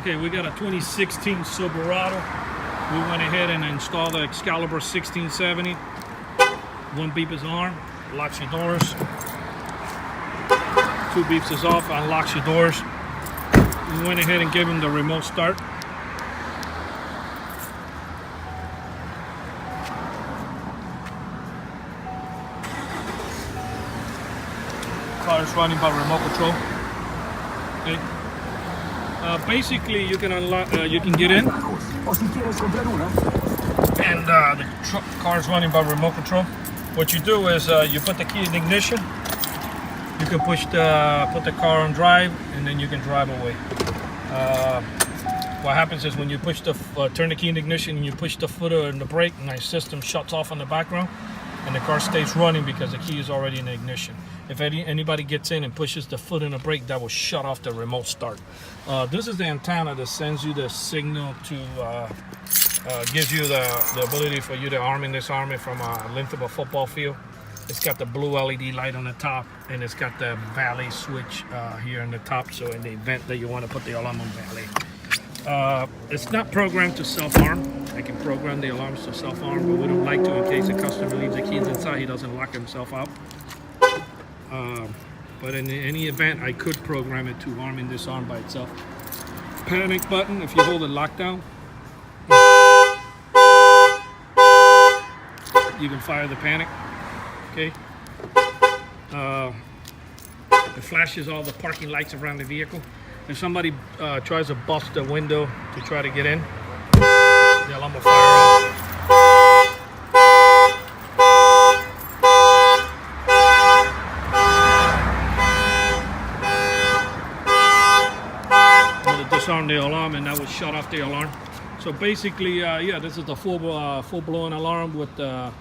Okay, we got a 2016 Silverado. We went ahead and installed the Excalibur 1670. One beep is on, locks your doors. Two beeps is off, unlocks your doors. We went ahead and gave him the remote start. Car is running by remote control. Okay. Basically, you can unlock, you can get in, and the car is running by remote control. What you do is you put the key in ignition. You can put the car on drive, and then you can drive away. What happens is when you push turn the key in ignition and you push the foot on the brake, and the system shuts off in the background, and the car stays running because the key is already in the ignition. If anybody gets in and pushes the foot in the brake, that will shut off the remote start. This is the antenna that sends you the signal to, gives you the ability for you to arm and disarm it from a length of a football field. It's got the blue LED light on the top, and it's got the valet switch here on the top, so in the event that you want to put the alarm on valet. It's not programmed to self-arm. I can program the alarms to self-arm, but we don't like to in case the customer leaves the keys inside, he doesn't lock himself out. But in any event, I could program it to arm and disarm by itself. Panic button, if you hold it locked down, you can fire the panic. Okay. It flashes all the parking lights around the vehicle. If somebody tries to bust the window to try to get in, the alarm will fire off. Disarm the alarm, and that would shut off the alarm. So basically, yeah, this is the full-blown alarm with the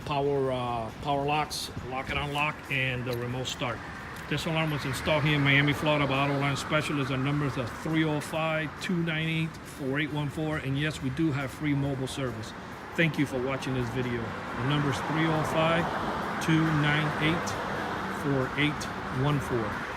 power locks, lock and unlock, and the remote start. This alarm was installed here in Miami, Florida by Auto Line Specialists. Our numbers are 305-298-4814, and yes, we do have free mobile service. Thank you for watching this video. The number is 305-298-4814.